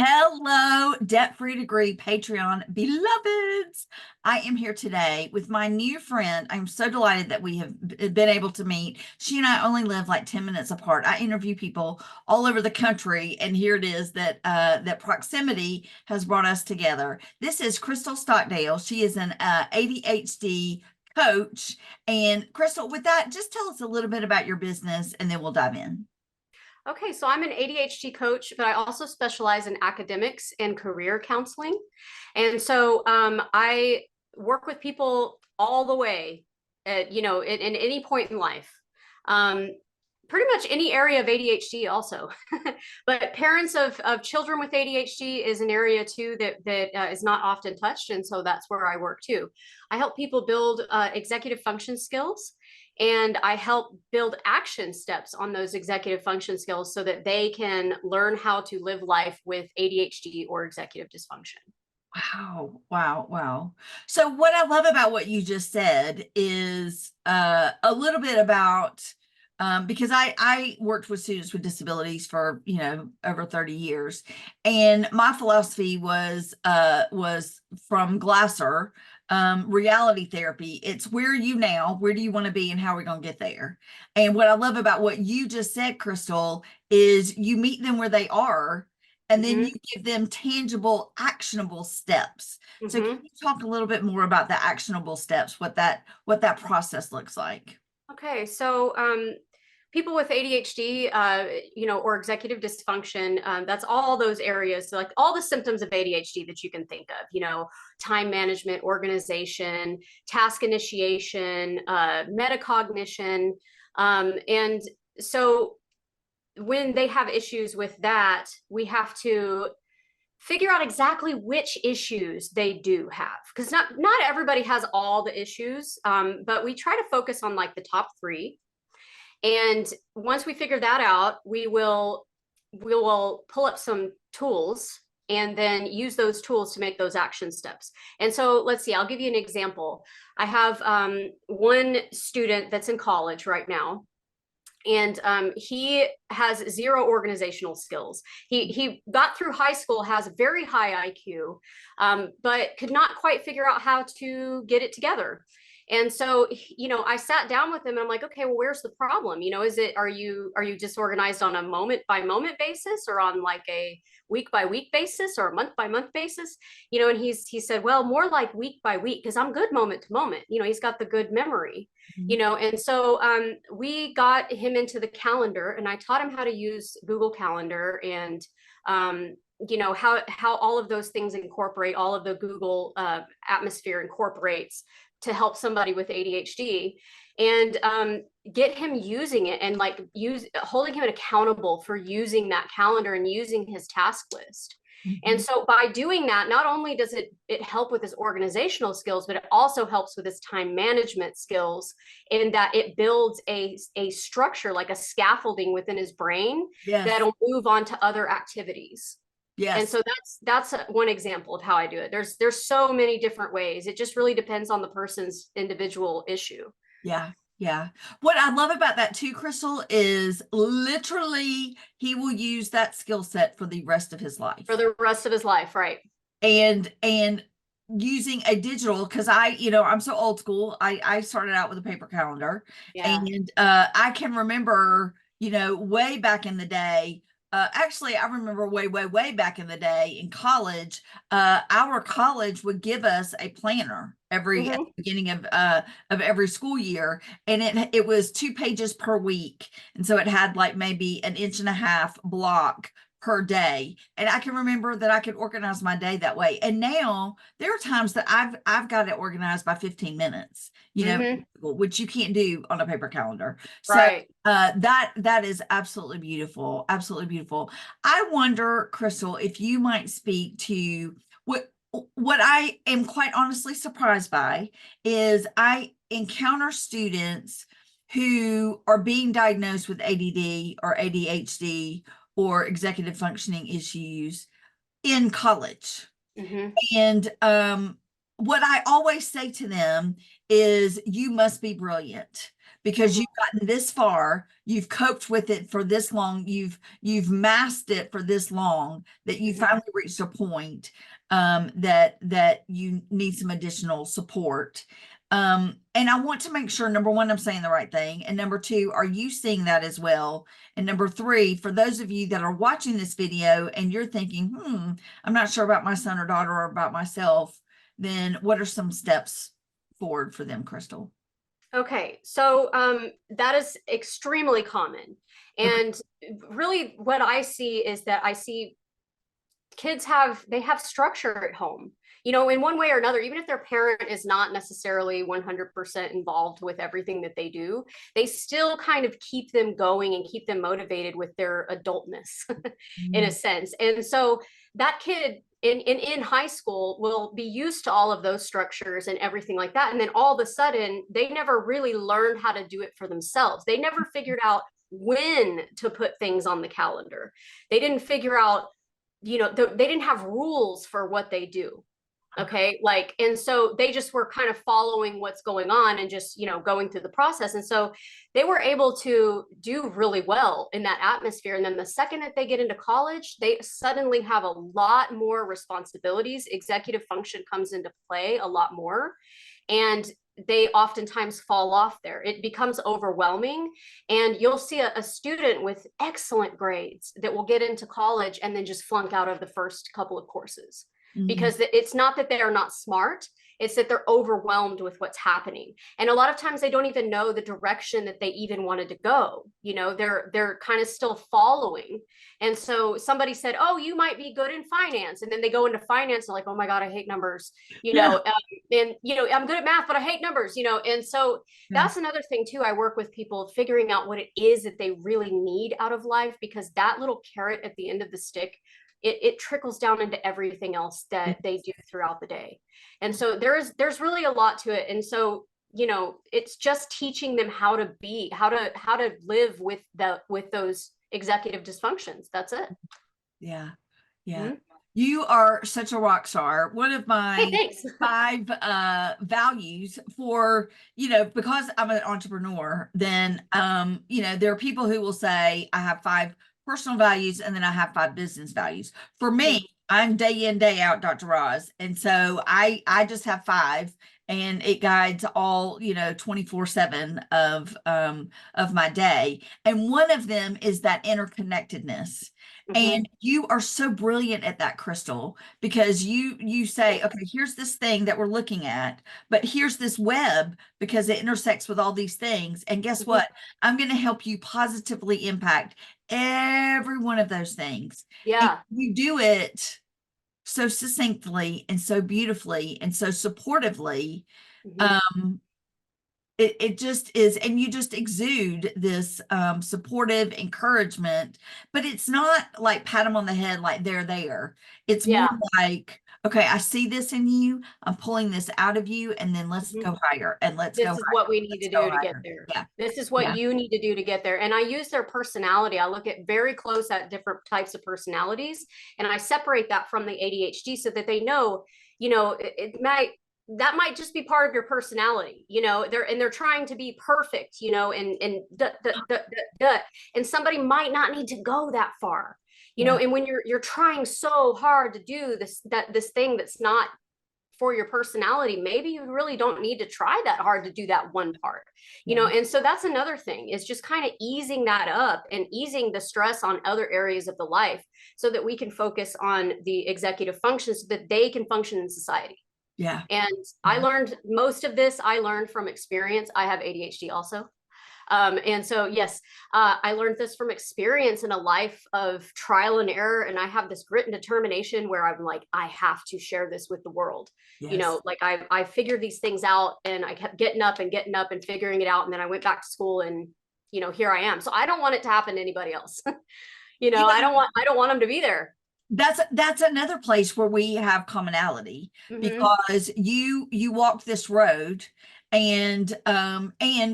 Hello, Debt Free Degree Patreon beloveds. I am here today with my new friend. I'm so delighted that we have been able to meet. She and I only live like 10 minutes apart. I interview people all over the country, and here it is that that proximity has brought us together. This is Krystal Stockdale. She is an ADHD coach. And Krystal, with that, just tell us a little bit about your business, and then we'll dive in. Okay, so I'm an ADHD coach, but I also specialize in academics and career counseling. And so I work with people all the way in any point in life. Um, Pretty much any area of ADHD also. But parents of children with ADHD is an area too that is not often touched. And so that's where I work too. I help people build executive function skills, and I help build action steps on those executive function skills so that they can learn how to live life with ADHD or executive dysfunction. Wow, wow, wow. So what I love about what you just said is a little bit about because I worked with students with disabilities for, over 30 years. And my philosophy was from Glasser, reality therapy. It's where are you now? Where do you want to be and how are we going to get there? And what I love about what you just said, Krystal, is you meet them where they are, and then you Mm-hmm. give them tangible, actionable steps. So can Mm-hmm. you talk a little bit more about the actionable steps, what that process looks like? Okay, so people with ADHD, or executive dysfunction, that's all those areas, so like all the symptoms of ADHD that you can think of, time management, organization, task initiation, metacognition. And so when they have issues with that, we have to figure out exactly which issues they do have, because not everybody has all the issues, but we try to focus on like the top three. And once we figure that out, we will pull up some tools and then use those tools to make those action steps. And so let's see, I'll give you an example. I have one student that's in college right now, and he has zero organizational skills. He got through high school, has a very high IQ, but could not quite figure out how to get it together. And so, I sat down with him and I'm like, okay, well, where's the problem? Are you disorganized on a moment by moment basis, or on like a week by week basis, or a month by month basis? And he said, well, more like week by week, because I'm good moment to moment. He's got the good memory. And so we got him into the calendar, and I taught him how to use Google Calendar, and how all of those things incorporate, all of the Google atmosphere incorporates to help somebody with ADHD, and get him using it, and like holding him accountable for using that calendar and using his task list. And Mhm. so by doing that, not only does it help with his organizational skills, but it also helps with his time management skills, in that it builds a structure, like a scaffolding within his brain, Yes, that'll move on to other activities. And yes. so that's one example of how I do it. There's so many different ways. It just really depends on the person's individual issue. Yeah, yeah. What I love about that too, Krystal, is literally he will use that skill set for the rest of his For life. the rest of his life, right? And using a digital, because I'm so old school. I started out with a paper calendar, Yeah. and I can remember, way back in the day. Actually, I remember way, way, way back in the day in college. Our college would give us a planner at Hmm. the beginning of every school year, and it was 2 pages per week, and so it had like maybe an inch and a half block per day. And I can remember that I could organize my day that way. And now there are times that I've got it organized by 15 minutes, Hmm. which you can't do on a paper calendar. So Right. that is absolutely beautiful. Absolutely beautiful. I wonder, Krystal, if you might speak to what I am quite honestly surprised by is I encounter students who are being diagnosed with ADD or ADHD or executive functioning issues in college. Hmm. And what I always say to them is, you must be brilliant, because you've gotten this far, you've coped with it for this long, you've masked it for this long, that you finally reached a point that you need some additional support. And I want to make sure, number one, I'm saying the right thing. And number two, are you seeing that as well? And number three, for those of you that are watching this video and you're thinking, I'm not sure about my son or daughter or about myself, then what are some steps forward for them, Krystal? Okay, so that is extremely common. And really what I see is that I see kids have structure at home, in one way or another. Even if their parent is not necessarily 100% involved with everything that they do, they still kind of keep them going and keep them motivated with their adultness in a sense. And so that kid in high school will be used to all of those structures and everything like that. And then all of a sudden, they never really learned how to do it for themselves. They never figured out when to put things on the calendar. They didn't figure out, they didn't have rules for what they do. Okay. And so they just were kind of following what's going on and just, going through the process. And so they were able to do really well in that atmosphere. And then the second that they get into college, they suddenly have a lot more responsibilities. Executive function comes into play a lot more. And they oftentimes fall off there. It becomes overwhelming. And you'll see a student with excellent grades that will get into college and then just flunk out of the first couple of courses. Because it's not that they are not smart, it's that they're overwhelmed with what's happening. And a lot of times they don't even know the direction that they even wanted to go. They're kind of still following. And so somebody said, oh, you might be good in finance. And then they go into finance and like, oh my God, I hate numbers, and, I'm good at math, but I hate numbers, And so that's another thing too. I work with people figuring out what it is that they really need out of life, because that little carrot at the end of the stick, it trickles down into everything else that they do throughout the day. And so there's really a lot to it. And so, it's just teaching them how to live with those executive dysfunctions. That's it. Yeah. Yeah. You are such a rock star. One of my five values for, because I'm an entrepreneur, then, there are people who will say, I have five personal values and then I have five business values. For me, I'm day in, day out DrRoz. And so I just have five, and it guides all, 24/7 of my day. And one of them is that interconnectedness. And you are so brilliant at that, Krystal, because you say, okay, here's this thing that we're looking at, but here's this web because it intersects with all these things. And guess what? I'm going to help you positively impact every one of those things. Yeah. And you do it so succinctly and so beautifully and so supportively. It just is, and you just exude this supportive encouragement, but it's not like pat them on the head like they're there. It's more like, okay, I see this in you, I'm pulling this out of you, and then let's go higher, and let's go higher. This is what we need to do to get there. Yeah. This is what you need to do to get there. And I use their personality. I look at very close at different types of personalities, and I separate that from the ADHD so that they know, that might just be part of your personality, they're trying to be perfect, and somebody might not need to go that far, and when you're trying so hard to do this thing that's not for your personality, maybe you really don't need to try that hard to do that one part, and so that's another thing, is just kind of easing that up and easing the stress on other areas of the life so that we can focus on the executive functions so that they can function in society. Yeah. And I learned most of this, I learned from experience. I have ADHD also. And so, yes, I learned this from experience in a life of trial and error. And I have this grit and determination where I'm like, I have to share this with the world. I figured these things out, and I kept getting up and figuring it out. And then I went back to school, and, here I am. So I don't want it to happen to anybody else. I don't want them to be there. That's another place where we have commonality, because you walked this road, and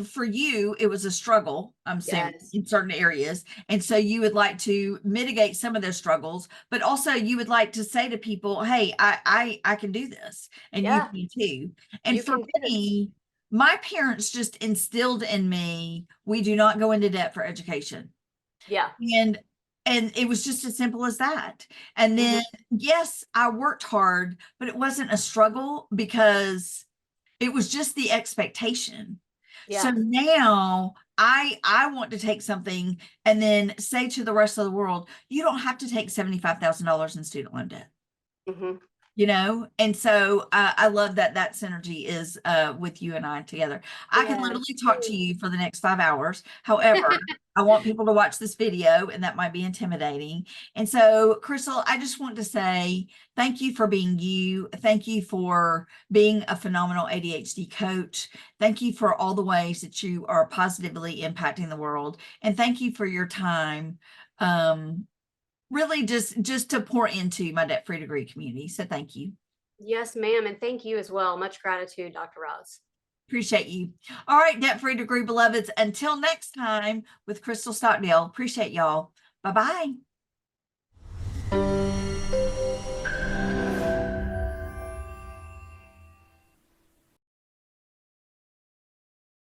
for you it was a struggle, I'm saying, in certain areas, and so you would like to mitigate some of those struggles, but also you would like to say to people, hey, I can do this, and you can too. And for me, my parents just instilled in me, we do not go into debt for education. Yeah. And it was just as simple as that. And Hmm. then yes, I worked hard, but it wasn't a struggle because it was just the expectation. So Yeah. now I want to take something and then say to the rest of the world, you don't have to take $75,000 in student loan debt. Hmm. And so I love that that synergy is with you and I together. I could Yeah. literally talk to you for the next 5 hours. However, I want people to watch this video, and that might be intimidating. And so, Krystal, I just want to say thank you for being you. Thank you for being a phenomenal ADHD coach. Thank you for all the ways that you are positively impacting the world. And thank you for your time. Really just to pour into my debt free degree community. So thank you. Yes, ma'am. And thank you as well. Much gratitude, Dr. Roz. Appreciate you. All right, debt free degree beloveds. Until next time with Krystal Stockdale. Appreciate y'all. Bye bye.